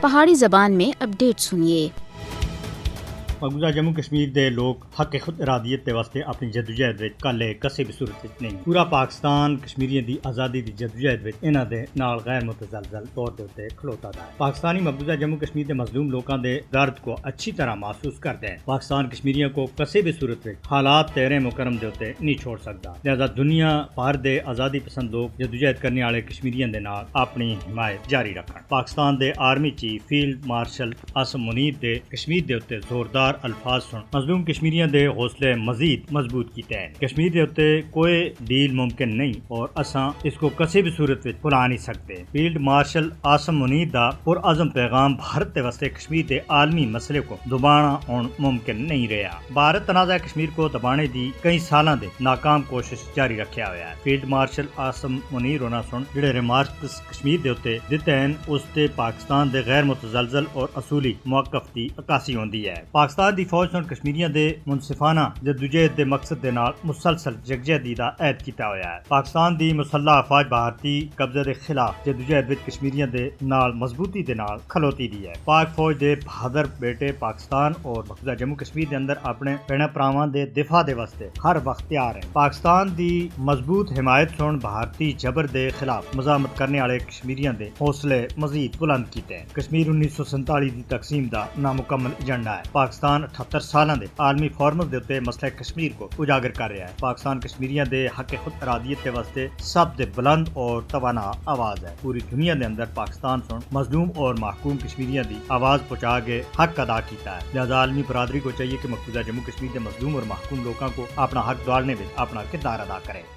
پہاڑی زبان میں اپڈیٹ سنیے۔ مقبوضہ جموں کشمیر دے لوگ حق خود ارادیت دے واسطے اپنی جدوجہد وچ کلے کسے بھی صورت وچ نہیں۔ پورا پاکستان کشمیریاں دی آزادی دی جدوجہد وچ انہاں دے نال غیر متزلزل طور دے اوتے کھلوتا ہے۔ پاکستانی مقبوضہ جموں کشمیر دے مظلوم لوکاں دے درد کو اچھی طرح محسوس کرتے ہیں۔ پاکستان کشمیریوں کو کسے بھی صورت وچ حالات تیرے مکرم دے اوتے نہیں چھوڑ سکدا، لہذا دنیا بھر دے آزادی پسند لوگ جدوجہد کرنے والے کشمیریاں دے نال اپنی حمایت جاری رکھن۔ پاکستان دے army chief field marshal Asim Munir دے کشمیر دے اوتے زوردار الفاظ سن مظلوم کشمیریاں دے حوصلے مزید مضبوط کیتے ہیں۔ کشمیر دے اوتے کوئی ڈیل ممکن نہیں اور اساں اس کو کسی بھی صورت وچ بھلا نہیں سکتے۔ فیلڈ مارشل عاصم منیر دا پرعزم پیغام بھارت دے واسطے کشمیر دے عالمی مسئلے کو دبانا ہون ممکن نہیں رہا۔ بھارت تنازع کشمیر کو دبانے دی کئی سالاں دے ناکام کوشش جاری رکھیا ہوا ہے۔ فیلڈ مارشل عاصم منیر ہونا سن جڑے ریمارکس کشمیر دے اوتے دتے ہیں اس تے پاکستان دے غیر متزلزل اور اصولی موقف دی عکاسی ہوندی ہے۔ پاکستان دی فوج نے کشمیریاں دے منصفانہ جدوجہد دے مقصد دے نال مسلسل یکجہتی دا عہد کیتا ہوا ہے۔ پاکستان دی مسلح افواج بھارتی قبضے دے خلاف جدوجہد وچ کشمیریاں دے نال مضبوطی دے نال کھلوتی دی ہے۔ پاک فوج دے بہادر بیٹے پاکستان اور مقبوضہ جموں کشمیر دے اندر اپنے بھیڑاں پراواں دے دفاع دے واسطے ہر وقت تیار ہیں۔ پاکستان دی مضبوط حمایت سن بھارتی جبر دے خلاف مزاحمت کرنے والے کشمیریاں دے حوصلے مزید بلند کیتے ہیں۔ کشمیر 1947 دی تقسیم دا نامکمل ایجنڈا ہے۔ پاکستان 78 سالاں دے عالمی فورمز دے اوتے مسئلہ کشمیر کو اجاگر کر رہا ہے۔ پاکستان کشمیریاں دے حق خود ارادیت دے واسطے سب دے بلند اور توانا آواز ہے۔ پوری دنیا دے اندر پاکستان سن مظلوم اور محکوم کشمیریاں دی آواز پہنچا کے حق ادا کیتا ہے۔ لہذا عالمی برادری کو چاہیے کہ مقبوضہ جموں کشمیر دے مظلوم اور محکوم لوگوں کو اپنا حق دلانے میں اپنا کردار ادا کرے۔